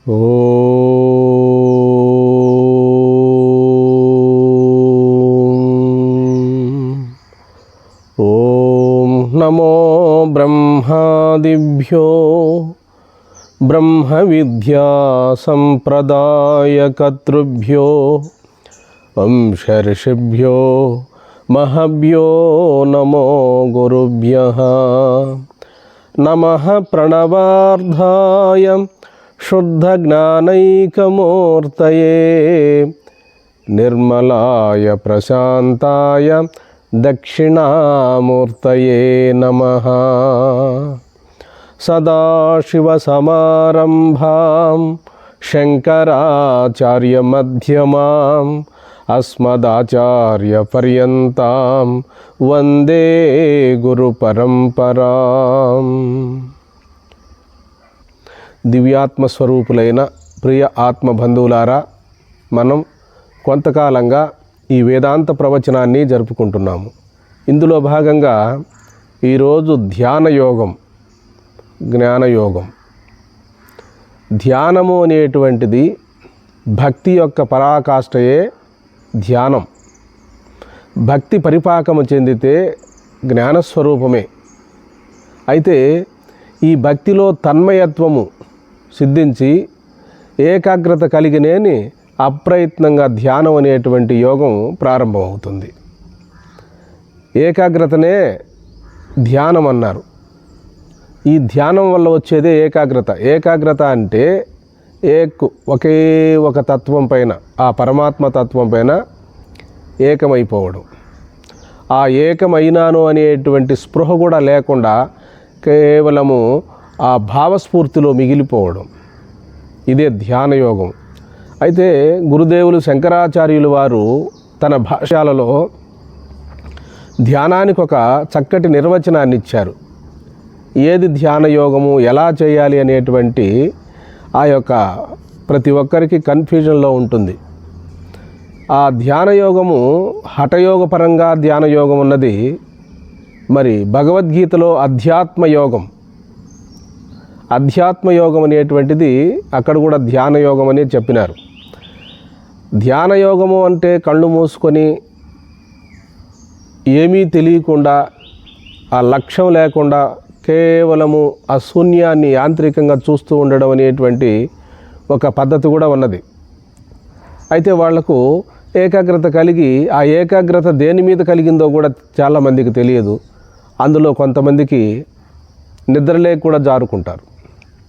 ఓం నమో బ్రహ్మాదిభ్యో బ్రహ్మ విద్యా సంప్రదాయకర్తృభ్యో వంశర్షిభ్యో మహభ్యో నమో గురుభ్యః నమః ప్రణవార్ధాయ శుద్ధజ్ఞానైకమూర్తయే నిర్మలాయ ప్రశాంతాయ దక్షిణామూర్తయే నమః. సదాశివసమారంభాం శంకరాచార్యమధ్యమాం అస్మదాచార్యపర్యంతాం వందే గురుపరంపరాం. దివ్యాత్మస్వరూపులైన ప్రియ ఆత్మబంధువులారా, మనం కొంతకాలంగా ఈ వేదాంత ప్రవచనాన్ని జరుపుకుంటున్నాము. ఇందులో భాగంగా ఈరోజు ధ్యానయోగం, జ్ఞానయోగం. ధ్యానము అనేటువంటిది భక్తి యొక్క పరాకాష్ఠయే ధ్యానం. భక్తి పరిపాకము చెందితే జ్ఞానస్వరూపమే. అయితే ఈ భక్తిలో తన్మయత్వము సిద్ధించి ఏకాగ్రత కలిగినేని అప్రయత్నంగా ధ్యానం అనేటువంటి యోగం ప్రారంభమవుతుంది. ఏకాగ్రతనే ధ్యానం అన్నారు. ఈ ధ్యానం వల్ల వచ్చేదే ఏకాగ్రత. ఏకాగ్రత అంటే ఒకే ఒక తత్వం పైన, ఆ పరమాత్మ తత్వం పైన ఏకమైపోవడం. ఆ ఏకమైనాను అనేటువంటి స్పృహ కూడా లేకుండా కేవలము ఆ భావస్ఫూర్తిలో మిగిలిపోవడం, ఇదే ధ్యానయోగం. అయితే గురుదేవులు శంకరాచార్యులు వారు తన భాష్యాలలో ధ్యానానికి ఒక చక్కటి నిర్వచనాన్ని ఇచ్చారు. ఏది ధ్యానయోగము, ఎలా చేయాలి అనేటువంటి ఆ యొక్క ప్రతి ఒక్కరికి కన్ఫ్యూజన్లో ఉంటుంది. ఆ ధ్యానయోగము హఠయోగపరంగా ధ్యానయోగం ఉన్నది. మరి భగవద్గీతలో అధ్యాత్మయోగం అనేటువంటిది అక్కడ కూడా ధ్యానయోగం అని చెప్పినారు. ధ్యానయోగము అంటే కళ్ళు మూసుకొని ఏమీ తెలియకుండా, ఆ లక్ష్యం లేకుండా కేవలము ఆ శూన్యాన్ని యాంత్రికంగా చూస్తూ ఉండడం అనేటువంటి ఒక పద్ధతి కూడా ఉన్నది. అయితే వాళ్లకు ఏకాగ్రత కలిగి, ఆ ఏకాగ్రత దేని మీద కలిగిందో కూడా చాలామందికి తెలియదు. అందులో కొంతమందికి నిద్రలేక కూడా జారుకుంటారు.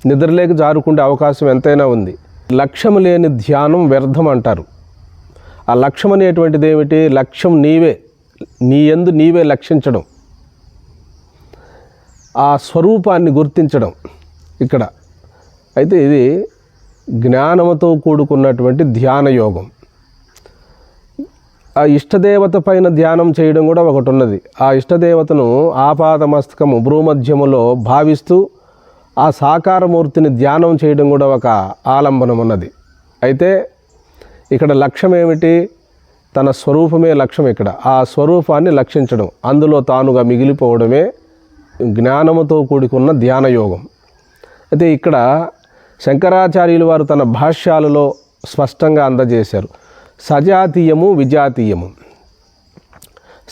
నిద్రలేక జారుకుంటే అవకాశం ఎంతైనా ఉంది. లక్ష్యం లేని ధ్యానం వ్యర్థం అంటారు. ఆ లక్ష్యం అనేటువంటిది ఏమిటి? లక్ష్యం నీవే, నీ యందు నీవే లక్షించడం, ఆ స్వరూపాన్ని గుర్తించడం ఇక్కడ. అయితే ఇది జ్ఞానముతో కూడుకున్నటువంటి ధ్యానయోగం. ఆ ఇష్టదేవత పైన ధ్యానం చేయడం కూడా ఒకటి ఉన్నది. ఆ ఇష్టదేవతను ఆపాదమస్తకము భ్రూమధ్యములో భావిస్తూ ఆ సాకారమూర్తిని ధ్యానం చేయడం కూడా ఒక ఆలంబనం ఉన్నది. అయితే ఇక్కడ లక్ష్యం ఏమిటి? తన స్వరూపమే లక్ష్యం. ఇక్కడ ఆ స్వరూపాన్ని లక్షించడం, అందులో తానుగా మిగిలిపోవడమే జ్ఞానముతో కూడుకున్న ధ్యానయోగం. అయితే ఇక్కడ శంకరాచార్యులు వారు తన భాష్యాలలో స్పష్టంగా అందజేశారు. సజాతీయము, విజాతీయము.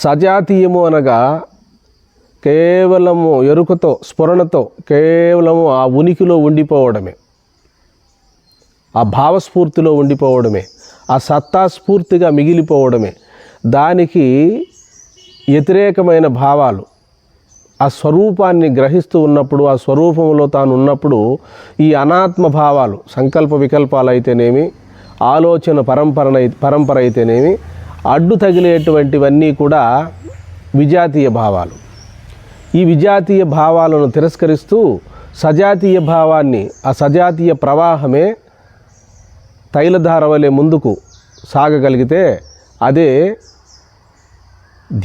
సజాతీయము అనగా కేవలము ఎరుకతో, స్ఫురణతో, కేవలము ఆ ఉనికిలో ఉండిపోవడమే, ఆ భావస్ఫూర్తిలో ఉండిపోవడమే, ఆ సత్తాస్ఫూర్తిగా మిగిలిపోవడమే. దానికి వ్యతిరేకమైన భావాలు, ఆ స్వరూపాన్ని గ్రహిస్తూ ఉన్నప్పుడు, ఆ స్వరూపంలో తాను ఉన్నప్పుడు ఈ అనాత్మ భావాలు, సంకల్ప వికల్పాలు అయితేనేమి, ఆలోచన పరంపర అయితేనేమి, అడ్డు తగిలేటువంటివన్నీ కూడా విజాతీయ భావాలు. ఈ విజాతీయ భావాలను తిరస్కరిస్తూ సజాతీయ భావాన్ని, ఆ సజాతీయ ప్రవాహమే తైలధార వలె ముందుకు సాగగలిగితే అదే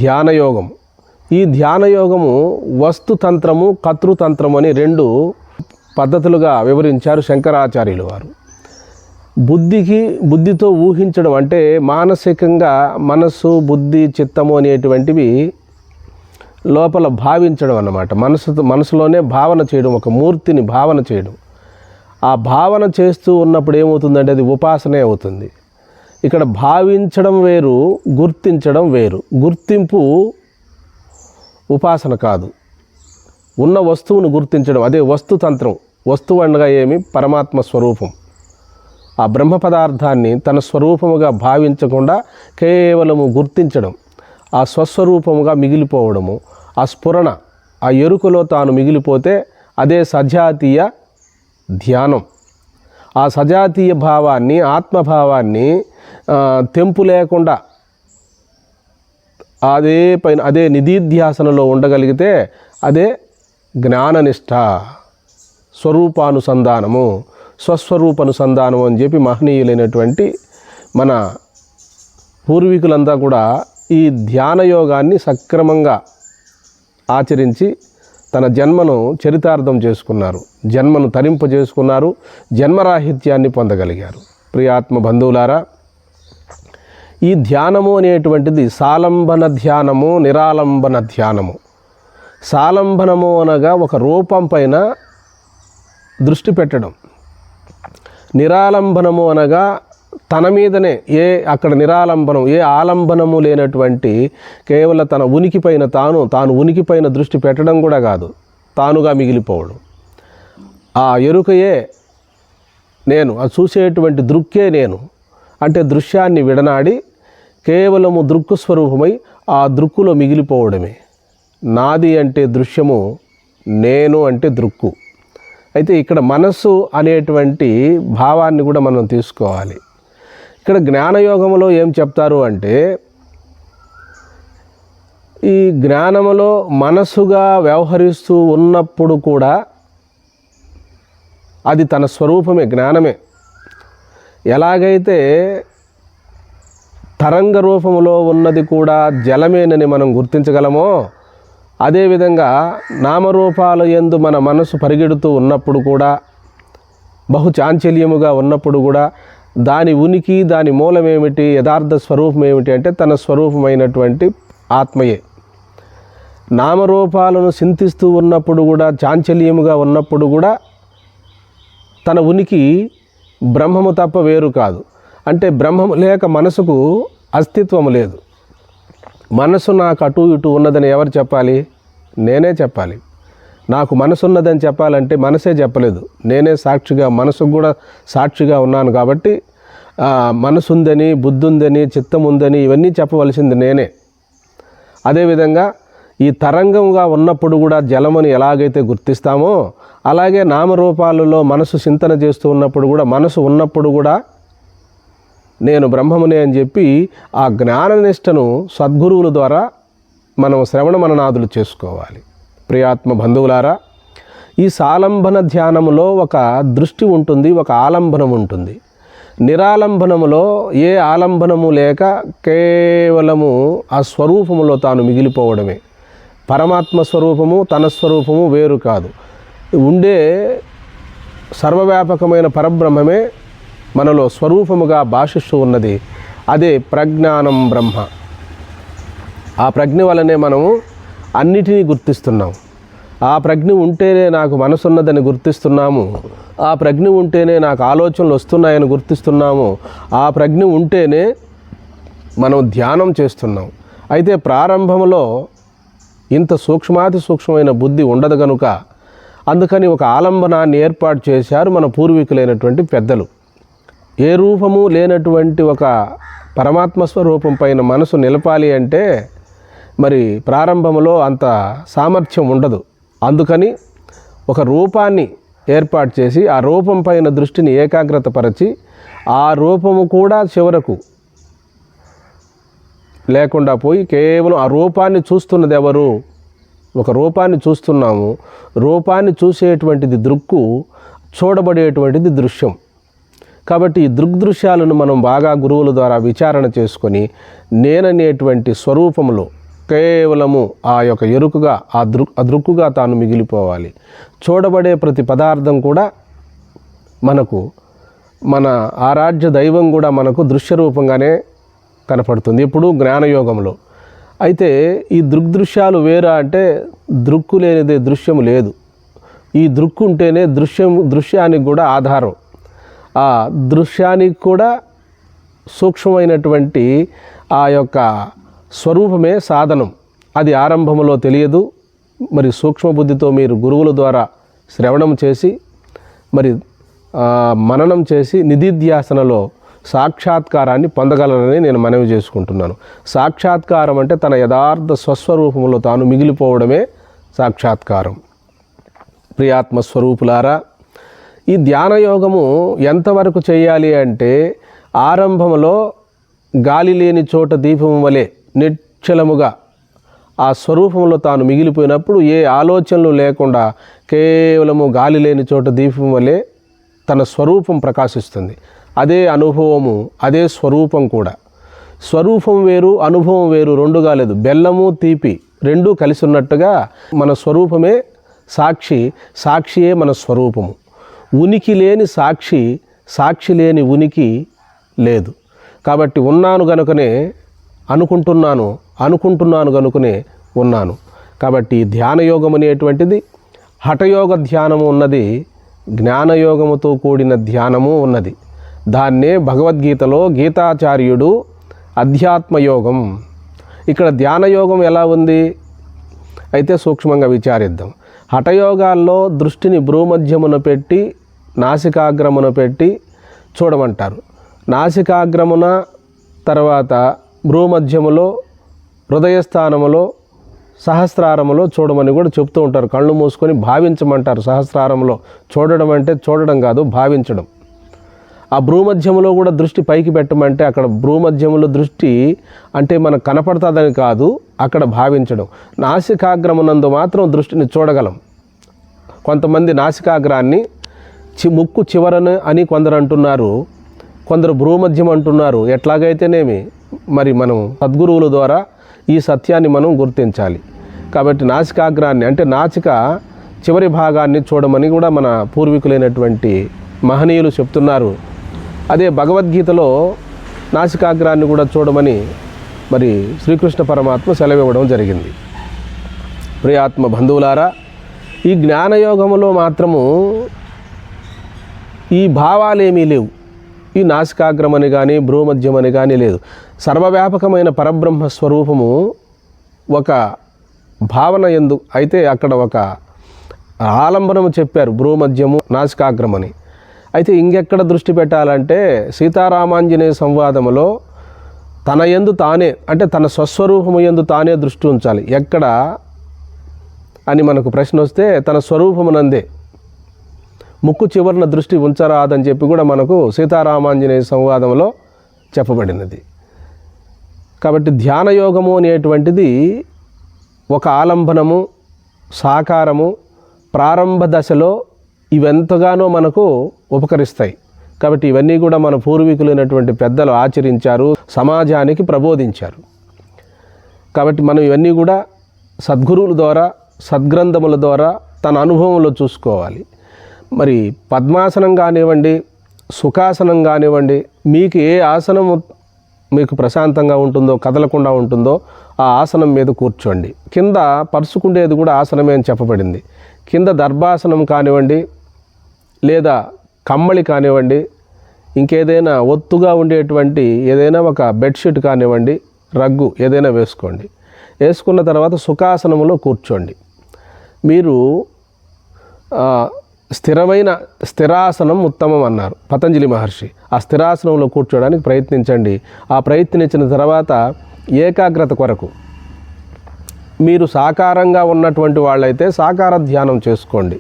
ధ్యానయోగం. ఈ ధ్యానయోగము వస్తుతంత్రము, కర్తృతంత్రము అని రెండు పద్ధతులుగా వివరించారు శంకరాచార్యులు వారు. బుద్ధితో ఊహించడం అంటే మానసికంగా మనస్సు, బుద్ధి, చిత్తము అనేటువంటివి లోపల భావించడం అన్నమాట. మనసులోనే భావన చేయడం, ఒక మూర్తిని భావన చేయడం. ఆ భావన చేస్తూ ఉన్నప్పుడు ఏమవుతుందంటే అది ఉపాసనే అవుతుంది. ఇక్కడ భావించడం వేరు, గుర్తించడం వేరు. గుర్తింపు ఉపాసన కాదు, ఉన్న వస్తువును గుర్తించడం, అదే వస్తుతంత్రం. వస్తువు అనగా ఏమి? పరమాత్మ స్వరూపం. ఆ బ్రహ్మ పదార్థాన్ని తన స్వరూపముగా భావించకుండా కేవలము గుర్తించడం, ఆ స్వస్వరూపముగా మిగిలిపోవడము, ఆ స్ఫురణ, ఆ ఎరుకలో తాను మిగిలిపోతే అదే సజాతీయ ధ్యానం. ఆ సజాతీయ భావాన్ని, ఆత్మభావాన్ని తెంపు లేకుండా అదే నిధిధ్యాసనలో ఉండగలిగితే అదే జ్ఞాననిష్ట, స్వరూపానుసంధానము, స్వస్వరూపానుసంధానము అని చెప్పి మహనీయులైనటువంటి మన పూర్వీకులంతా కూడా ఈ ధ్యానయోగాన్ని సక్రమంగా ఆచరించి తన జన్మను చరితార్థం చేసుకున్నారు, జన్మను తరింపజేసుకున్నారు, జన్మరాహిత్యాన్ని పొందగలిగారు. ప్రియాత్మ బంధువులారా, ఈ ధ్యానము అనేటువంటిది సాలంబన ధ్యానము, నిరాలంబన ధ్యానము. సాలంబనము అనగా ఒక రూపం పైన దృష్టి పెట్టడం. నిరాలంబనము అనగా తన మీదనే అక్కడ నిరాలంబనం, ఏ ఆలంబనము లేనటువంటి కేవలం తన ఉనికిపైన తాను ఉనికిపైన దృష్టి పెట్టడం కూడా కాదు, తానుగా మిగిలిపోవడం. ఆ ఎరుకయే నేను, ఆ చూసేటువంటి దృక్కే నేను అంటే దృశ్యాన్ని విడనాడి కేవలము దృక్కు స్వరూపమై ఆ దృక్కులో మిగిలిపోవడమే. నాది అంటే దృశ్యము, నేను అంటే దృక్కు. అయితే ఇక్కడ మనస్సు అనేటువంటి భావాన్ని కూడా మనం తీసుకోవాలి. ఇక్కడ జ్ఞానయోగంలో ఏం చెప్తారు అంటే, ఈ జ్ఞానములో మనస్సుగా వ్యవహరిస్తూ ఉన్నప్పుడు కూడా అది తన స్వరూపమే, జ్ఞానమే. ఎలాగైతే తరంగ రూపంలో ఉన్నది కూడా జలమేనని మనం గుర్తించగలమో, అదేవిధంగా నామరూపాల యందు మన మనసు పరిగెడుతూ ఉన్నప్పుడు కూడా, బహు చాంచల్యముగా ఉన్నప్పుడు కూడా దాని ఉనికి, దాని మూలమేమిటి, యథార్థ స్వరూపం ఏమిటి అంటే తన స్వరూపమైనటువంటి ఆత్మయే. నామరూపాలను చింతిస్తూ ఉన్నప్పుడు కూడా, చాంచల్యముగా ఉన్నప్పుడు కూడా తన ఉనికి బ్రహ్మము తప్ప వేరు కాదు. అంటే బ్రహ్మము లేక మనసుకు అస్తిత్వము లేదు. మనసు నాకు అటు ఇటు ఉన్నదని ఎవరు చెప్పాలి? నేనే చెప్పాలి. నాకు మనసు ఉన్నదని చెప్పాలంటే మనసే చెప్పలేదు, నేనే సాక్షిగా, మనసుకు కూడా సాక్షిగా ఉన్నాను. కాబట్టి మనసు ఉందని, బుద్ధి ఉందని, చిత్తం ఉందని ఇవన్నీ చెప్పవలసింది నేనే. అదేవిధంగా ఈ తరంగంగా ఉన్నప్పుడు కూడా జలమని ఎలాగైతే గుర్తిస్తామో, అలాగే నామరూపాలలో మనసు చింతన చేస్తూ ఉన్నప్పుడు కూడా, మనసు ఉన్నప్పుడు కూడా నేను బ్రహ్మమునే అని చెప్పి ఆ జ్ఞాననిష్టను సద్గురువుల ద్వారా మనం శ్రవణ మననాదులు చేసుకోవాలి. ప్రియాత్మ బంధువులారా, ఈ సాలంబన ధ్యానములో ఒక దృష్టి ఉంటుంది, ఒక ఆలంబనం ఉంటుంది. నిరాలంబనములో ఏ ఆలంబనము లేక కేవలము ఆ స్వరూపములో తాను మిగిలిపోవడమే. పరమాత్మ స్వరూపము, తన స్వరూపము వేరు కాదు. ఉండే సర్వవ్యాపకమైన పరబ్రహ్మమే మనలో స్వరూపముగా భాషిస్తూ ఉన్నది. అదే ప్రజ్ఞానం బ్రహ్మ. ఆ ప్రజ్ఞ వలనే మనము అన్నిటినీ గుర్తిస్తున్నాం. ఆ ప్రజ్ఞ ఉంటేనే నాకు మనసున్నదని గుర్తిస్తున్నాము. ఆ ప్రజ్ఞ ఉంటేనే నాకు ఆలోచనలు వస్తున్నాయని గుర్తిస్తున్నాము. ఆ ప్రజ్ఞ ఉంటేనే మనం ధ్యానం చేస్తున్నాం. అయితే ప్రారంభంలో ఇంత సూక్ష్మాతి సూక్ష్మమైన బుద్ధి ఉండదు కనుక అందుకని ఒక ఆలంబనాన్ని ఏర్పాటు చేశారు మన పూర్వీకులైనటువంటి పెద్దలు. ఏ రూపము లేనటువంటి ఒక పరమాత్మ స్వరూపం పైన మనసు నిలపాలి అంటే మరి ప్రారంభంలో అంత సామర్థ్యం ఉండదు. అందుకని ఒక రూపాన్ని ఏర్పాటు చేసి ఆ రూపం పైన దృష్టిని ఏకాగ్రతపరచి ఆ రూపము కూడా చివరకు లేకుండా పోయి కేవలం ఆ రూపాన్ని చూస్తున్నది ఎవరు? ఒక రూపాన్ని చూస్తున్నాము. రూపాన్ని చూసేటువంటిది దృక్కు, చూడబడేటువంటిది దృశ్యం. కాబట్టి ఈ దృగ్దృశ్యాలను మనం బాగా గురువుల ద్వారా విచారణ చేసుకొని నేననేటువంటి స్వరూపంలో కేవలము ఆ యొక్క ఎరుకుగా ఆ దృక్కుగా తాను మిగిలిపోవాలి. చూడబడే ప్రతి పదార్థం కూడా మనకు మన ఆరాధ్య దైవం కూడా మనకు దృశ్య రూపంగానే కనపడుతుంది ఇప్పుడు జ్ఞానయోగంలో. అయితే ఈ దృగ్దృశ్యాలు వేరా అంటే దృక్కు లేనిదే దృశ్యము లేదు. ఈ దృక్కు ఉంటేనే దృశ్యానికి కూడా ఆధారం. ఆ దృశ్యానికి కూడా సూక్ష్మమైనటువంటి ఆ యొక్క స్వరూపమే సాధనం. అది ఆరంభంలో తెలియదు. మరి సూక్ష్మబుద్ధితో మీరు గురువుల ద్వారా శ్రవణం చేసి మరి మననం చేసి నిధిధ్యాసనలో సాక్షాత్కారాన్ని పొందగలరని నేను మనవి చేసుకుంటున్నాను. సాక్షాత్కారం అంటే తన యథార్థ స్వస్వరూపంలో తాను మిగిలిపోవడమే సాక్షాత్కారం. ప్రియాత్మస్వరూపులారా, ఈ ధ్యానయోగము ఎంతవరకు చేయాలి అంటే ఆరంభంలో గాలి లేని చోట దీపం వలె నిశ్చలముగా ఆ స్వరూపంలో తాను మిగిలిపోయినప్పుడు ఏ ఆలోచనలు లేకుండా కేవలము గాలి లేని చోట దీపం వలె తన స్వరూపం ప్రకాశిస్తుంది. అదే అనుభవము, అదే స్వరూపం కూడా. స్వరూపం వేరు, అనుభవం వేరు, రెండుగా లేదు. బెల్లము తీపి రెండూ కలిసి ఉన్నట్టుగా మన స్వరూపమే సాక్షి, సాక్షియే మన స్వరూపము. ఉనికి లేని సాక్షి, సాక్షి లేని ఉనికి లేదు. కాబట్టి ఉన్నాను గనుకనే అనుకుంటున్నాను, అనుకుంటున్నాను గనుకనే ఉన్నాను. కాబట్టి ధ్యానయోగం అనేటువంటిది హఠయోగ ధ్యానము ఉన్నది, జ్ఞానయోగముతో కూడిన ధ్యానము ఉన్నది. దాన్నే భగవద్గీతలో గీతాచార్యుడు అధ్యాత్మయోగం. ఇక్కడ ధ్యానయోగం ఎలా ఉంది అయితే సూక్ష్మంగా విచారిద్దాం. హఠయోగాల్లో దృష్టిని భ్రూమధ్యమున పెట్టి నాసికాగ్రమున పెట్టి చూడమంటారు. నాసికాగ్రమున తర్వాత భ్రూమధ్యములో హృదయస్థానములో సహస్రారములో చూడమని కూడా చెప్తూ ఉంటారు. కళ్ళు మూసుకొని భావించమంటారు. సహస్రారంలో చూడడం అంటే చూడడం కాదు, భావించడం. ఆ భ్రూమధ్యములో కూడా దృష్టి పైకి పెట్టమంటే అక్కడ భ్రూమధ్యములో దృష్టి అంటే మనకు కనపడుతుందని కాదు, అక్కడ భావించడం. నాసికాగ్రమునందు మాత్రం దృష్టిని చూడగలం. కొంతమంది నాసికాగ్రాన్ని ముక్కు చివరను అని కొందరు అంటున్నారు, కొందరు భ్రూమధ్యం అంటున్నారు. ఎట్లాగైతేనేమి మరి మనం సద్గురువుల ద్వారా ఈ సత్యాన్ని మనం గుర్తించాలి. కాబట్టి నాసికాగ్రాన్ని అంటే నాసిక చివరి భాగాన్ని చూడమని కూడా మన పూర్వీకులైనటువంటి మహనీయులు చెప్తున్నారు. అదే భగవద్గీతలో నాసికాగ్రాన్ని కూడా చూడమని మరి శ్రీకృష్ణ పరమాత్మ సెలవివ్వడం జరిగింది. ప్రియాత్మ బంధువులారా, ఈ జ్ఞానయోగములో మాత్రము ఈ భావాలేమీ లేవు. ఈ నాసికాగ్రమని కానీ భ్రూమధ్యమని కానీ లేదు. సర్వవ్యాపకమైన పరబ్రహ్మ స్వరూపము ఒక భావన ఎందు అయితే అక్కడ ఒక ఆలంబనము చెప్పారు, భ్రూమధ్యము నాసికాగ్రమని. అయితే ఇంకెక్కడ దృష్టి పెట్టాలంటే సీతారామాంజనేయ సంవాదములో తన యందు తానే అంటే తన స్వస్వరూపము యందు తానే దృష్టి ఉంచాలి. ఎక్కడ అని మనకు ప్రశ్న వస్తే తన స్వరూపమునందే. ముక్కు చివరన దృష్టి ఉంచరాదని చెప్పి కూడా మనకు సీతారామాంజనేయ సంవాదంలో చెప్పబడినది. కాబట్టి ధ్యానయోగము అనేటువంటిది ఒక ఆలంబనము, సాకారము, ప్రారంభ దశలో ఇవెంతగానో మనకు ఉపకరిస్తాయి. కాబట్టి ఇవన్నీ కూడా మన పూర్వీకులైనటువంటి పెద్దలు ఆచరించారు, సమాజానికి ప్రబోధించారు. కాబట్టి మనం ఇవన్నీ కూడా సద్గురువుల ద్వారా, సద్గ్రంథముల ద్వారా తన అనుభవంలో చూసుకోవాలి. మరి పద్మాసనం కానివ్వండి, సుఖాసనం కానివ్వండి, మీకు ఏ ఆసనం మీకు ప్రశాంతంగా ఉంటుందో, కదలకుండా ఉంటుందో ఆ ఆసనం మీద కూర్చోండి. కింద పరుచుకుండేది కూడా ఆసనమే అని చెప్పబడింది. కింద దర్భాసనం కానివ్వండి, లేదా కమ్మళి కానివ్వండి, ఇంకేదైనా ఒత్తుగా ఉండేటువంటి ఏదైనా ఒక బెడ్షీట్ కానివ్వండి, రగ్గు ఏదైనా వేసుకోండి. వేసుకున్న తర్వాత సుఖాసనంలో కూర్చోండి. మీరు స్థిరాసనం ఉత్తమం అన్నారు పతంజలి మహర్షి. ఆ స్థిరాసనంలో కూర్చోడానికి ప్రయత్నించండి. ఆ ప్రయత్నించిన తర్వాత ఏకాగ్రత కొరకు మీరు సాకారంగా ఉన్నటువంటి వాళ్ళైతే సాకార ధ్యానం చేసుకోండి.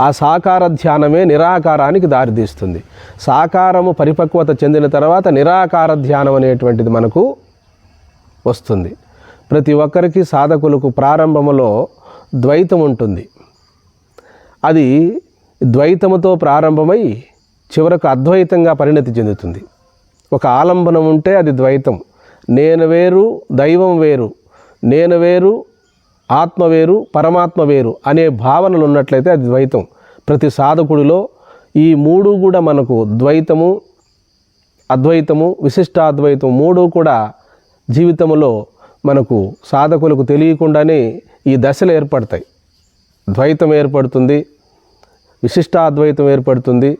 ఆ సాకార ధ్యానమే నిరాకారానికి దారితీస్తుంది. సాకారము పరిపక్వత చెందిన తర్వాత నిరాకార ధ్యానం అనేటువంటిది మనకు వస్తుంది. ప్రతి ఒక్కరికి సాధకులకు ప్రారంభములో ద్వైతం ఉంటుంది. అది ద్వైతముతో ప్రారంభమై చివరకు అద్వైతంగా పరిణతి చెందుతుంది. ఒక ఆలంబనం ఉంటే అది ద్వైతం. నేను వేరు, దైవం వేరు, నేను వేరు, ఆత్మ వేరు, పరమాత్మ వేరు అనే భావనలు ఉన్నట్లయితే అది ద్వైతం. ప్రతి సాధకుడిలో ఈ మూడు కూడా మనకు ద్వైతము, అద్వైతము, విశిష్టాద్వైతం మూడు కూడా జీవితంలో మనకు సాధకులకు తెలియకుండానే ఈ దశలు ఏర్పడతాయి. ద్వైతం ఏర్పడుతుంది, విశిష్టాద్వైతం ఏర్పడుతుంది.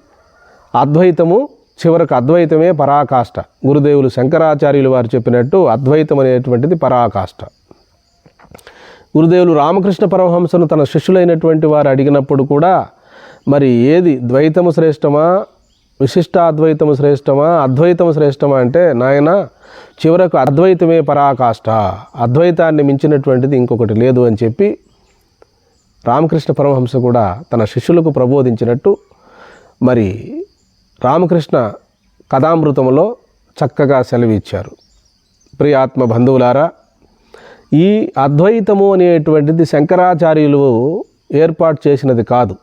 అద్వైతము చివరకు అద్వైతమే పరాకాష్ట. గురుదేవులు శంకరాచార్యులు వారు చెప్పినట్టు అద్వైతం అనేటువంటిది పరాకాష్ట. గురుదేవులు రామకృష్ణ పరమహంసను తన శిష్యులైనటువంటి వారు అడిగినప్పుడు కూడా మరి ఏది ద్వైతము శ్రేష్టమా, విశిష్టాద్వైతము శ్రేష్టమా, అద్వైతము శ్రేష్టమా అంటే, నాయన చివరకు అద్వైతమే పరాకాష్ట, అద్వైతాన్ని మించినటువంటిది ఇంకొకటి లేదు అని చెప్పి రామకృష్ణ పరమహంస కూడా తన శిష్యులకు ప్రబోధించినట్టు మరి రామకృష్ణ కథామృతంలో చక్కగా సెలవిచ్చారు. ప్రియాత్మ బంధువులారా, ఈ అద్వైతము అనేటువంటిది శంకరాచార్యులు ఏర్పాటు చేసినది కాదు.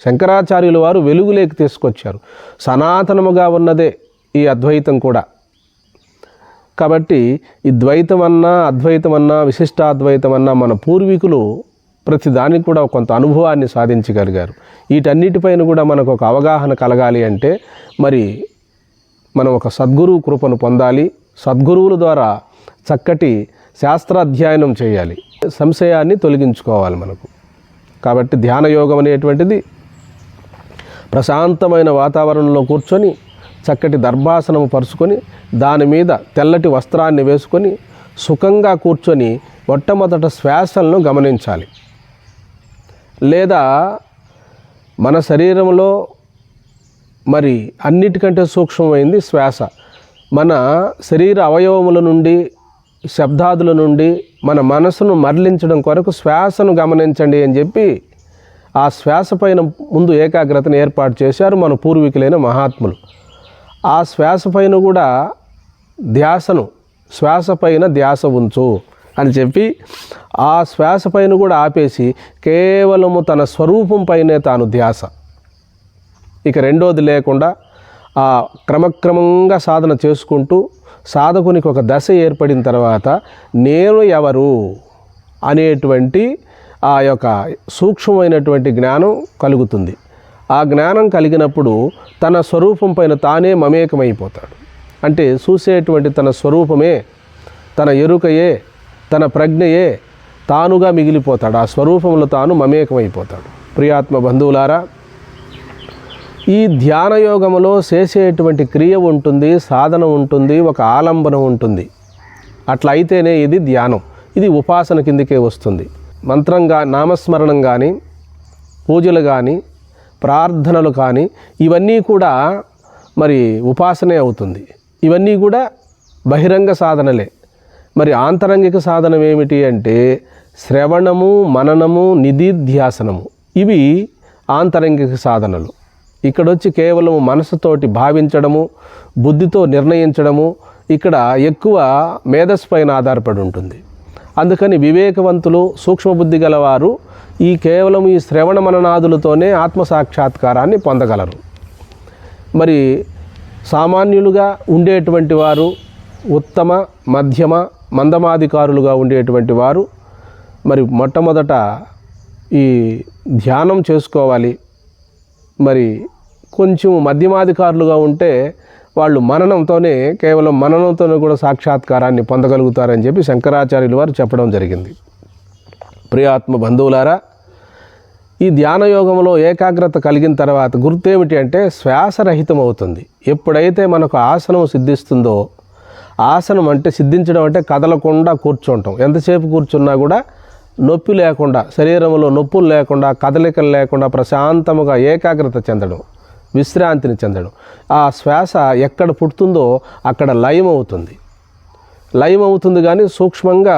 శంకరాచార్యుల వారు వెలుగులోకి తీసుకొచ్చారు. సనాతనముగా ఉన్నదే ఈ అద్వైతం కూడా. కాబట్టి ఈ ద్వైతమన్నా, అద్వైతమన్నా, విశిష్టాద్వైతమన్నా మన పూర్వీకులు ప్రతిదానికి కూడా కొంత అనుభవాన్ని సాధించగలిగారు. వీటన్నిటిపైన కూడా మనకు ఒక అవగాహన కలగాలి అంటే మరి మనం ఒక సద్గురువు కృపను పొందాలి. సద్గురువుల ద్వారా చక్కటి శాస్త్రాధ్యయనం చేయాలి. సంశయాన్ని తొలగించుకోవాలి మనకు. కాబట్టి ధ్యాన యోగం అనేటువంటిది ప్రశాంతమైన వాతావరణంలో కూర్చొని చక్కటి దర్భాసనము పరుచుకొని దాని మీద తెల్లటి వస్త్రాన్ని వేసుకొని సుఖంగా కూర్చొని మొట్టమొదట శ్వాసలను గమనించాలి. లేదా మన శరీరంలో మరి అన్నిటికంటే సూక్ష్మమైంది శ్వాస. మన శరీర అవయవముల నుండి, శబ్దాదుల నుండి మన మనసును మరలించడం కొరకు శ్వాసను గమనించండి అని చెప్పి ఆ శ్వాస పైన ముందు ఏకాగ్రతను ఏర్పాటు చేశారు మన పూర్వీకులైన మహాత్ములు. ఆ శ్వాస పైన కూడా ధ్యాసను, శ్వాస పైన ధ్యాస ఉంచు అని చెప్పి ఆ శ్వాస పైన కూడా ఆపేసి కేవలము తన స్వరూపం పైనే తాను ధ్యాస, ఇక రెండోది లేకుండా ఆ క్రమక్రమంగా సాధన చేసుకుంటూ సాధకునికి ఒక దశ ఏర్పడిన తర్వాత నేను ఎవరు అనేటువంటి ఆ యొక్క సూక్ష్మమైనటువంటి జ్ఞానం కలుగుతుంది. ఆ జ్ఞానం కలిగినప్పుడు తన స్వరూపం పైన తానే మమేకమైపోతాడు. అంటే చూసేటువంటి తన స్వరూపమే, తన ఎరుకయే, తన ప్రజ్ఞయే తానుగా మిగిలిపోతాడు. ఆ స్వరూపంలో తాను మమేకమైపోతాడు. ప్రియాత్మ బంధువులారా, ఈ ధ్యాన యోగములో చేసేటువంటి క్రియ ఉంటుంది, సాధన ఉంటుంది, ఒక ఆలంబనం ఉంటుంది. అట్లా అయితేనే ఇది ధ్యానం. ఇది ఉపాసన కిందకే వస్తుంది. మంత్రంగా, నామస్మరణం కానీ, పూజలు కానీ, ప్రార్థనలు కానీ ఇవన్నీ కూడా మరి ఉపాసనే అవుతుంది. ఇవన్నీ కూడా బహిరంగ సాధనలే. మరి ఆంతరంగిక సాధనం ఏమిటి అంటే శ్రవణము, మననము, నిధిధ్యాసనము. ఇవి ఆంతరంగిక సాధనలు. ఇక్కడొచ్చి కేవలం మనసుతోటి భావించడము, బుద్ధితో నిర్ణయించడము ఇక్కడ ఎక్కువ మేధస్సు పైన ఆధారపడి ఉంటుంది. అందుకని వివేకవంతులు, సూక్ష్మబుద్ధి గలవారు ఈ కేవలం ఈ శ్రవణ మననాదులతోనే ఆత్మసాక్షాత్కారాన్ని పొందగలరు. మరి సామాన్యులుగా ఉండేటువంటి వారు, ఉత్తమ, మధ్యమ, మందమాధికారులుగా ఉండేటువంటి వారు మరి మొట్టమొదట ఈ ధ్యానం చేసుకోవాలి. మరి కొంచెం మధ్యమాధికారులుగా ఉంటే వాళ్ళు మననంతోనే, కేవలం మననంతోనే కూడా సాక్షాత్కారాన్ని పొందగలుగుతారని చెప్పి శంకరాచార్యులు వారు చెప్పడం జరిగింది. ప్రియాత్మ బంధువులారా, ఈ ధ్యాన యోగంలో ఏకాగ్రత కలిగిన తర్వాత గుర్తేమిటి అంటే శ్వాసరహితం అవుతుంది. ఎప్పుడైతే మనకు ఆసనం సిద్ధిస్తుందో, ఆసనం అంటే సిద్ధించడం అంటే కదలకుండా కూర్చోవటం. ఎంతసేపు కూర్చున్నా కూడా నొప్పి లేకుండా, శరీరంలో నొప్పులు లేకుండా, కదలికలు లేకుండా ప్రశాంతముగా ఏకాగ్రత చెందడం, విశ్రాంతిని చెందడం. ఆ శ్వాస ఎక్కడ పుడుతుందో అక్కడ లయం అవుతుంది. లయం అవుతుంది కానీ సూక్ష్మంగా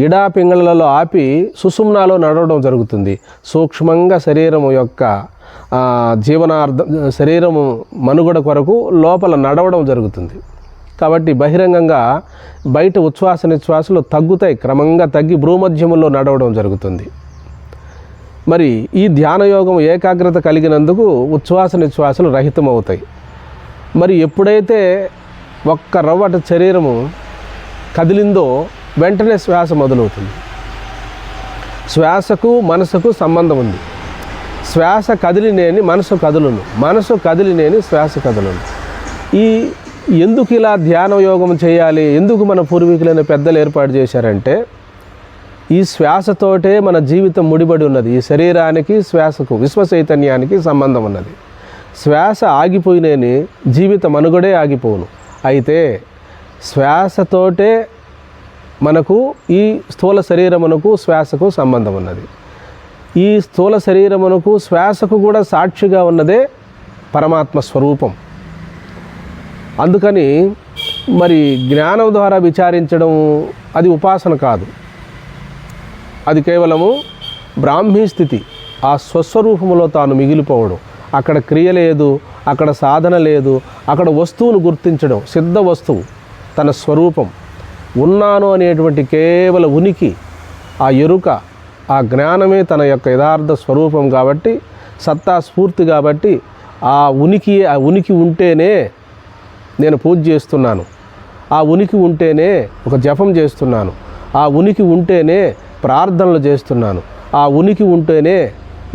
ఇడా పింగళలలో ఆపి సుషుమ్నాలో నడవడం జరుగుతుంది. సూక్ష్మంగా శరీరము యొక్క శరీరము మనుగడ కొరకు లోపల నడవడం జరుగుతుంది. కాబట్టి బహిరంగంగా బయట ఉచ్ఛ్వాస నిశ్వాసలు తగ్గుతాయి, క్రమంగా తగ్గి భ్రూమధ్యములో నడవడం జరుగుతుంది. మరి ఈ ధ్యాన యోగం ఏకాగ్రత కలిగినందుకు ఉచ్ఛ్వాస నిశ్వాసలు రహితమవుతాయి. మరి ఎప్పుడైతే ఒక్క రవ్వట శరీరము కదిలిందో వెంటనే శ్వాస మొదలవుతుంది. శ్వాసకు మనసుకు సంబంధం ఉంది. శ్వాస కదిలినేని మనసు కదులును, మనసు కదిలినేని శ్వాస కదులును. ఈ ఎందుకు ఇలా ధ్యాన యోగం చేయాలి, ఎందుకు మన పూర్వీకులైన పెద్దలు ఏర్పాటు చేశారంటే ఈ శ్వాసతోటే మన జీవితం ముడిపడి ఉన్నది. ఈ శరీరానికి శ్వాసకు విశ్వ చైతన్యానికి సంబంధం ఉన్నది. శ్వాస ఆగిపోయినేని జీవిత మనుగడే ఆగిపోను. అయితే శ్వాసతోటే మనకు ఈ స్థూల శరీరమునకు శ్వాసకు సంబంధం ఉన్నది. ఈ స్థూల శరీరమునకు శ్వాసకు కూడా సాక్షిగా ఉన్నదే పరమాత్మ స్వరూపం. అందుకని మరి జ్ఞానం ద్వారా విచారించడం అది ఉపాసన కాదు, అది కేవలము బ్రాహ్మీ స్థితి. ఆ స్వస్వరూపములో తాను మిగిలిపోవడం. అక్కడ క్రియ లేదు, అక్కడ సాధన లేదు, అక్కడ వస్తువును గుర్తించడం. సిద్ధ వస్తువు తన స్వరూపం, ఉన్నాను అనేటువంటి కేవల ఉనికి, ఆ ఎరుక, ఆ జ్ఞానమే తన యొక్క యథార్థ స్వరూపం కాబట్టి, సత్తా స్ఫూర్తి కాబట్టి, ఆ ఉనికి ఉంటేనే నేను పూజ చేస్తున్నాను, ఆ ఉనికి ఉంటేనే ఒక జపం చేస్తున్నాను, ఆ ఉనికి ఉంటేనే ప్రార్థనలు చేస్తున్నాను, ఆ ఉనికి ఉంటేనే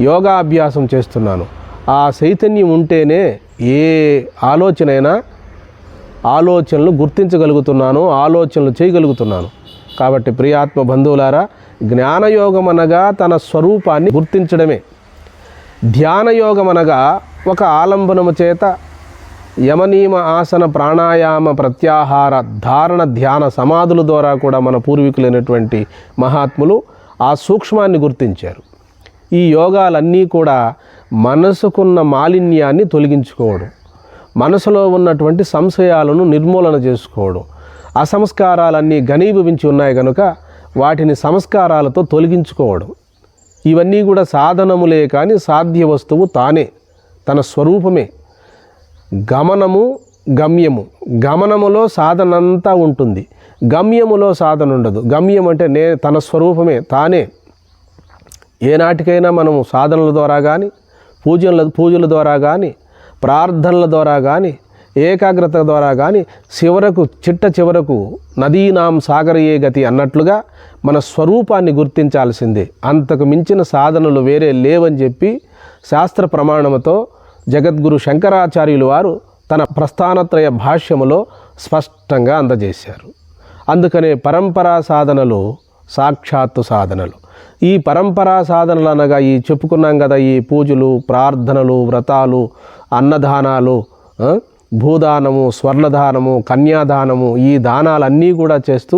యోగాభ్యాసం చేస్తున్నాను, ఆ చైతన్యం ఉంటేనే ఏ ఆలోచనలు గుర్తించగలుగుతున్నాను, ఆలోచనలు చేయగలుగుతున్నాను. కాబట్టి ప్రియాత్మ బంధువులారా, జ్ఞానయోగం అనగా తన స్వరూపాన్ని గుర్తించడమే. ధ్యానయోగం అనగా ఒక ఆలంబనము చేత యమనీమ ఆసన ప్రాణాయామ ప్రత్యాహార ధారణ ధ్యాన సమాధుల ద్వారా కూడా మన పూర్వీకులైనటువంటి మహాత్ములు ఆ సూక్ష్మాన్ని గుర్తించారు. ఈ యోగాలన్నీ కూడా మనసుకున్న మాలిన్యాన్ని తొలగించుకోవడం, మనసులో ఉన్నటువంటి సంశయాలను నిర్మూలన చేసుకోవడం. అసంస్కారాలన్నీ ఘనీభవించి ఉన్నాయి కనుక వాటిని సంస్కారాలతో తొలగించుకోవడం. ఇవన్నీ కూడా సాధనములే కానీ సాధ్య వస్తువు తానే, తన స్వరూపమే. గమనము గమ్యము, గమనములో సాధనంతా ఉంటుంది, గమ్యములో సాధన ఉండదు. గమ్యం అంటే తన స్వరూపమే తానే. ఏనాటికైనా మనము సాధనల ద్వారా కానీ, పూజల ద్వారా కానీ, ప్రార్థనల ద్వారా కానీ, ఏకాగ్రత ద్వారా కానీ చివరకు నదీనాం సాగరయే గతి అన్నట్లుగా మన స్వరూపాన్ని గుర్తించాల్సిందే. అంతకు మించిన సాధనలు వేరే లేవని చెప్పి శాస్త్ర ప్రమాణముతో జగద్గురు శంకరాచార్యులు వారు తన ప్రస్థానత్రయ భాష్యములో స్పష్టంగా అందజేశారు. అందుకనే పరంపరా సాధనలు సాక్షాత్తు సాధనలు. ఈ పరంపరా సాధనలు అనగా ఈ చెప్పుకున్నాం కదా, ఈ పూజలు, ప్రార్థనలు, వ్రతాలు, అన్నదానాలు, భూదానము, స్వర్ణదానము, కన్యాదానము, ఈ దానాలన్నీ కూడా చేస్తూ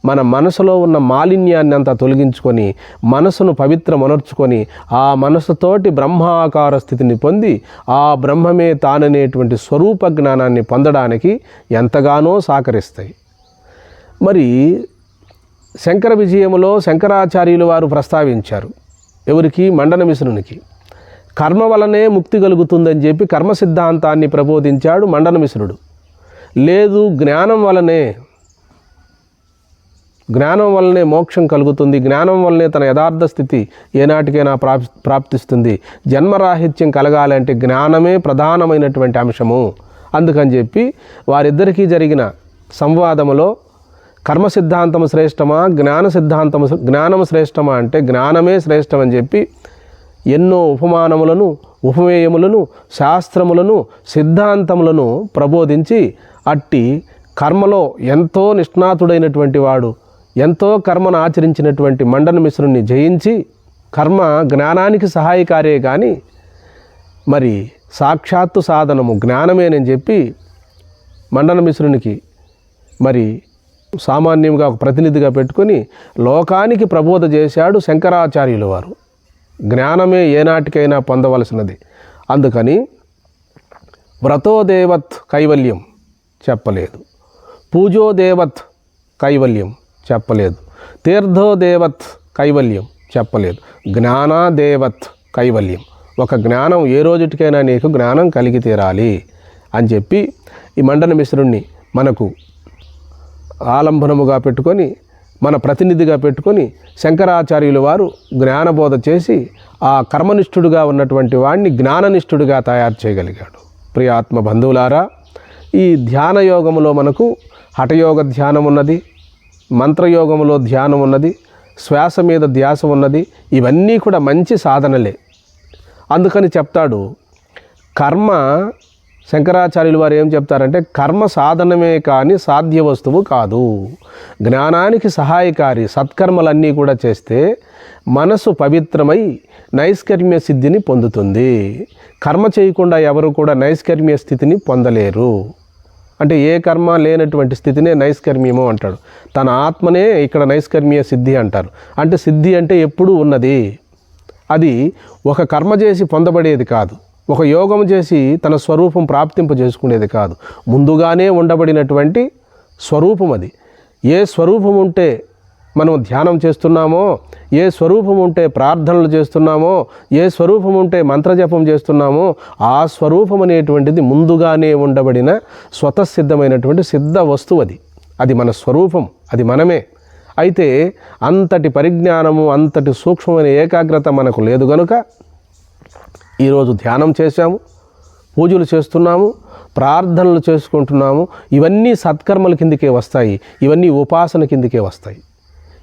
మన మనసులో ఉన్న మాలిన్యాన్ని అంతా తొలగించుకొని మనసును పవిత్రమనర్చుకొని ఆ మనసుతోటి బ్రహ్మాకార స్థితిని పొంది ఆ బ్రహ్మమే తాననేటువంటి స్వరూప జ్ఞానాన్ని పొందడానికి ఎంతగానో సహకరిస్తాయి. మరి శంకర విజయములో శంకరాచార్యులు వారు ప్రస్తావించారు. ఎవరికి? మండన మిశ్రునికి. కర్మ వలనే ముక్తి కలుగుతుందని చెప్పి కర్మ సిద్ధాంతాన్ని ప్రబోధించాడు మండన మిశ్రుడు. లేదు, జ్ఞానం వలనే మోక్షం కలుగుతుంది, జ్ఞానం వల్లనే తన యథార్థ స్థితి ఏనాటికైనా ప్రాప్తిస్తుంది, జన్మరాహిత్యం కలగాలంటే జ్ఞానమే ప్రధానమైనటువంటి అంశము. అందుకని చెప్పి వారిద్దరికీ జరిగిన సంవాదములో కర్మ సిద్ధాంతము శ్రేష్టమా, జ్ఞానము శ్రేష్టమా అంటే జ్ఞానమే శ్రేష్టమని చెప్పి ఎన్నో ఉపమానములను, ఉపమేయములను, శాస్త్రములను, సిద్ధాంతములను ప్రబోధించి అట్టి కర్మలో ఎంతో నిష్ణాతుడైనటువంటి వాడు, ఎంతో కర్మను ఆచరించినటువంటి మండన మిశ్రుని జయించి కర్మ జ్ఞానానికి సహాయకారే కానీ మరి సాక్షాత్తు సాధనము జ్ఞానమేనని చెప్పి మండన మిశ్రునికి మరి సామాన్యంగా ఒక ప్రతినిధిగా పెట్టుకొని లోకానికి ప్రబోధ చేశాడు శంకరాచార్యులు వారు. జ్ఞానమే ఏనాటికైనా పొందవలసినది. అందుకని వ్రతోదేవత్ కైవల్యం చెప్పలేదు, పూజోదేవత్ కైవల్యం చెప్పలేదు, తీర్థోదేవత్ కైవల్యం చెప్పలేదు, జ్ఞానాదేవత్ కైవల్యం. ఒక జ్ఞానం ఏ రోజుటికైనా నీకు జ్ఞానం కలిగి తీరాలి అని చెప్పి ఈ మండన మిశ్రుణ్ణి మనకు ఆలంబనముగా పెట్టుకొని, మన ప్రతినిధిగా పెట్టుకొని శంకరాచార్యులు వారు జ్ఞానబోధ చేసి ఆ కర్మనిష్ఠుడుగా ఉన్నటువంటి వాడిని జ్ఞాననిష్ఠుడిగా తయారు చేయగలిగాడు. ప్రియ ఆత్మ బంధువులారా, ఈ ధ్యాన యోగములో మనకు హఠయోగ ధ్యానం ఉన్నది, మంత్రయోగములో ధ్యానం ఉన్నది, శ్వాస మీద ధ్యాస ఉన్నది. ఇవన్నీ కూడా మంచి సాధనలే. అందుకని చెప్తాడు, కర్మ శంకరాచార్యులు వారు ఏం చెప్తారంటే కర్మ సాధనమే కానీ సాధ్య వస్తువు కాదు. జ్ఞానానికి సహాయకారి సత్కర్మలన్నీ కూడా చేస్తే మనసు పవిత్రమై నైష్కర్మ్య సిద్ధిని పొందుతుంది. కర్మ చేయకుండా ఎవరు కూడా నైష్కర్మ్య స్థితిని పొందలేరు. అంటే ఏ కర్మ లేనటువంటి స్థితినే నైష్కర్మ్యము అంటాడు. తన ఆత్మనే ఇక్కడ నైష్కర్మ్య సిద్ధి అంటారు. అంటే సిద్ధి అంటే ఎప్పుడూ ఉన్నది. అది ఒక కర్మ చేసి పొందబడేది కాదు, ఒక యోగం చేసి తన స్వరూపం ప్రాప్తింపజేసుకునేది కాదు. ముందుగానే ఉండబడినటువంటి స్వరూపం అది. ఏ స్వరూపం ఉంటే మనం ధ్యానం చేస్తున్నామో, ఏ స్వరూపం ఉంటే ప్రార్థనలు చేస్తున్నామో, ఏ స్వరూపం ఉంటే మంత్రజపం చేస్తున్నామో ఆ స్వరూపం అనేటువంటిది ముందుగానే ఉండబడిన స్వతసిద్ధమైనటువంటి సిద్ధ వస్తువు అది. అది మన స్వరూపం, అది మనమే. అయితే అంతటి పరిజ్ఞానము, అంతటి సూక్ష్మమైన ఏకాగ్రత మనకు లేదు కనుక ఈరోజు ధ్యానం చేశాము, పూజలు చేస్తున్నాము, ప్రార్థనలు చేసుకుంటున్నాము. ఇవన్నీ సత్కర్మల కిందకే వస్తాయి, ఇవన్నీ ఉపాసన కిందకే వస్తాయి.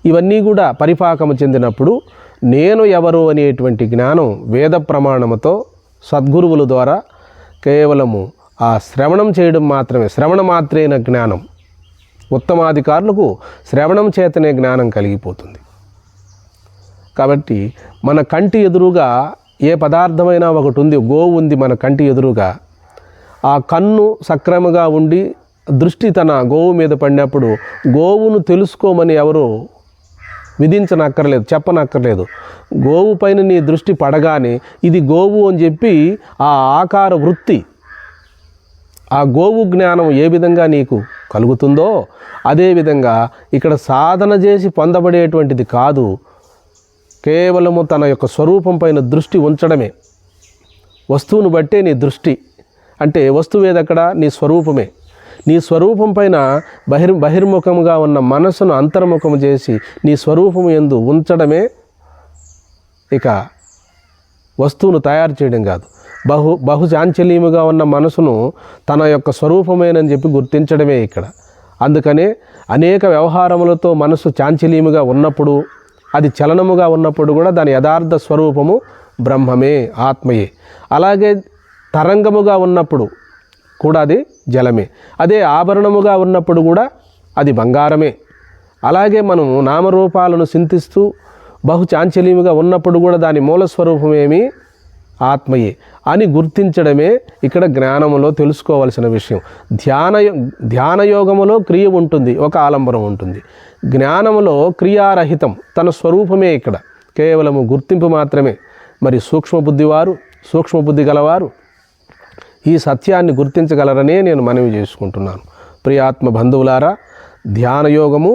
ఇవన్నీ కూడా పరిపాకము చెందినప్పుడు నేను ఎవరు అనేటువంటి జ్ఞానం వేద ప్రమాణముతో సద్గురువుల ద్వారా కేవలము ఆ శ్రవణం చేయడం మాత్రమే, శ్రవణ మాత్రేన జ్ఞానం. ఉత్తమాధికారులకు శ్రవణం చేతనే జ్ఞానం కలిగిపోతుంది. కాబట్టి మన కంటి ఎదురుగా ఏ పదార్థమైనా ఒకటి ఉంది, గోవు ఉంది మన కంటి ఎదురుగా. ఆ కన్ను సక్రమంగా ఉండి దృష్టి తన గోవు మీద పడినప్పుడు గోవును తెలుసుకోమని ఎవరు విధించనక్కర్లేదు, చెప్పనక్కర్లేదు. గోవు పైన నీ దృష్టి పడగానే ఇది గోవు అని చెప్పి ఆ ఆకార వృత్తి, ఆ గోవు జ్ఞానం ఏ విధంగా నీకు కలుగుతుందో అదేవిధంగా ఇక్కడ సాధన చేసి పొందబడేటువంటిది కాదు, కేవలము తన యొక్క స్వరూపం పైన దృష్టి ఉంచడమే. వస్తువును బట్టే నీ దృష్టి, అంటే వస్తువు ఏదక్కడ నీ స్వరూపమే. నీ స్వరూపం పైన బహిర్ముఖముగా ఉన్న మనసును అంతర్ముఖము చేసి నీ స్వరూపము యందు ఉంచడమే ఇక వస్తువును తయారు చేయడం కాదు. బహుచాంచల్యముగా ఉన్న మనసును తన యొక్క స్వరూపమేనని చెప్పి గుర్తించడమే ఇక్కడ. అందుకనే అనేక వ్యవహారములతో మనసు చాంచల్యముగా ఉన్నప్పుడు, అది చలనముగా ఉన్నప్పుడు కూడా దాని యథార్థ స్వరూపము బ్రహ్మమే, ఆత్మయే. అలాగే తరంగముగా ఉన్నప్పుడు కూడా అది జలమే, అదే ఆభరణముగా ఉన్నప్పుడు కూడా అది బంగారమే. అలాగే మనము నామరూపాలను చింతిస్తూ బహుచాంచల్యముగా ఉన్నప్పుడు కూడా దాని మూలస్వరూపమేమి ఆత్మయే అని గుర్తించడమే ఇక్కడ జ్ఞానములో తెలుసుకోవలసిన విషయం. ధ్యానయోగములో క్రియ ఉంటుంది, ఒక ఆలంబనం ఉంటుంది. జ్ఞానములో క్రియారహితం, తన స్వరూపమే ఇక్కడ కేవలము గుర్తింపు మాత్రమే. మరి సూక్ష్మబుద్ధి గలవారు ఈ సత్యాన్ని గుర్తించగలరనే నేను మనవి చేసుకుంటున్నాను. ప్రియాత్మ బంధువులారా, ధ్యానయోగము,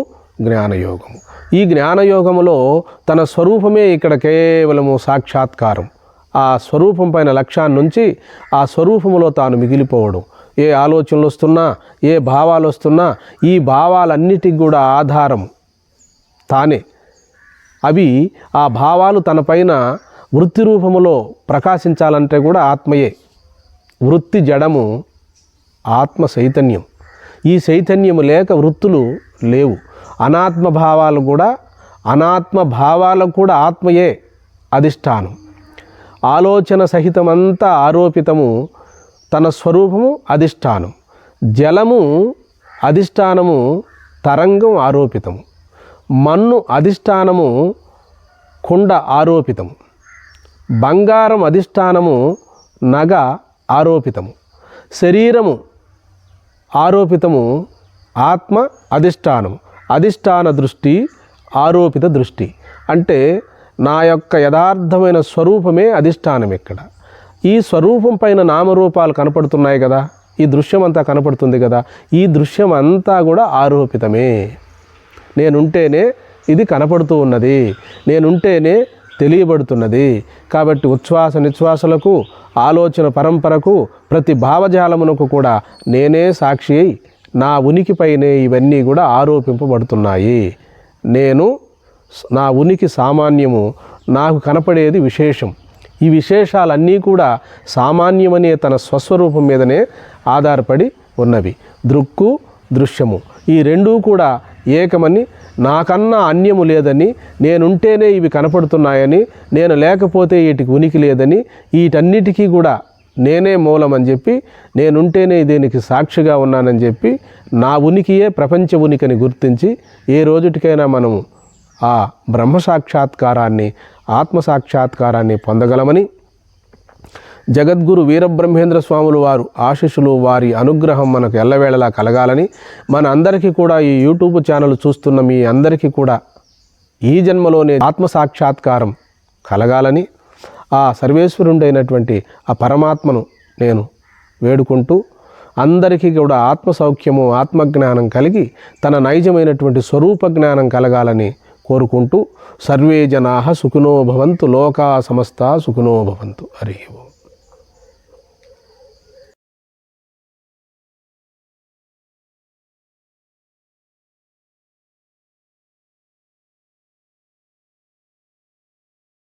జ్ఞానయోగము. ఈ జ్ఞానయోగములో తన స్వరూపమే ఇక్కడ కేవలము సాక్షాత్కారం. ఆ స్వరూపం పైన లక్ష్యాన్ని నుంచి ఆ స్వరూపములో తాను మిగిలిపోవడం. ఏ ఆలోచనలు వస్తున్నా, ఏ భావాలు వస్తున్నా, ఈ భావాలన్నిటికి కూడా ఆధారం తానే. అవి ఆ భావాలు తన పైన వృత్తి రూపములో ప్రకాశించాలంటే కూడా ఆత్మయే. వృత్తి జడము, ఆత్మ చైతన్యం. ఈ చైతన్యము లేక వృత్తులు లేవు. అనాత్మ భావాలకు కూడా ఆత్మయే అధిష్టానం. ఆలోచన సహితమంతా ఆరోపితము, తన స్వరూపము అధిష్టానం. జలము అధిష్టానము, తరంగం ఆరోపితము. మన్ను అధిష్టానము, కుండ ఆరోపితము. బంగారం అధిష్టానము, నగ ఆరోపితము. శరీరము ఆరోపితము, ఆత్మ అధిష్టానము. అధిష్టాన దృష్టి, ఆరోపిత దృష్టి. అంటే నా యొక్క యథార్థమైన స్వరూపమే అధిష్టానం ఇక్కడ. ఈ స్వరూపం పైన నామరూపాలు కనపడుతున్నాయి కదా, ఈ దృశ్యం అంతా కనపడుతుంది కదా, ఈ దృశ్యం అంతా కూడా ఆరోపితమే. నేనుంటేనే ఇది కనపడుతూ ఉన్నది, నేనుంటేనే తెలియబడుతున్నది. కాబట్టి ఉచ్ఛ్వాస నిశ్వాసలకు, ఆలోచన పరంపరకు, ప్రతి భావజాలమునకు కూడా నేనే సాక్షి అయి నా ఉనికిపైనే ఇవన్నీ కూడా ఆరోపింపబడుతున్నాయి. నా ఉనికి సామాన్యము, నాకు కనపడేది విశేషం. ఈ విశేషాలన్నీ కూడా సామాన్యమనే తన స్వస్వరూపం మీదనే ఆధారపడి ఉన్నవి. దృక్కు, దృశ్యము ఈ రెండూ కూడా ఏకమని, నాకన్నా అన్యము లేదని, నేనుంటేనే ఇవి కనపడుతున్నాయని, నేను లేకపోతే వీటికి ఉనికి లేదని, వీటన్నిటికీ కూడా నేనే మూలం అని చెప్పి, నేనుంటేనే దీనికి సాక్షిగా ఉన్నానని చెప్పి, నా ఉనికియే ప్రపంచ ఉనికిని గుర్తించి ఏ రోజుటికైనా మనము ఆ బ్రహ్మ సాక్షాత్కారాన్ని, ఆత్మసాక్షాత్కారాన్ని పొందగలమని, జగద్గురు వీరబ్రహ్మేంద్ర స్వాములు వారు ఆశీస్సులు, వారి అనుగ్రహం మనకు ఎల్లవేళలా కలగాలని, మన అందరికీ కూడా ఈ యూట్యూబ్ ఛానల్ చూస్తున్న మీ అందరికీ కూడా ఈ జన్మలోనే ఆత్మసాక్షాత్కారం కలగాలని, ఆ సర్వేశ్వరుడైనటువంటి ఆ పరమాత్మను నేను వేడుకుంటూ, అందరికీ కూడా ఆత్మసౌఖ్యము, ఆత్మజ్ఞానం కలిగి తన నైజమైనటువంటి స్వరూప జ్ఞానం కలగాలని కోరుకుంటూ, సర్వే జనాః సుఖినో భవంతు, లోకా సమస్తా సుఖినో భవంతు. హరి ఓం.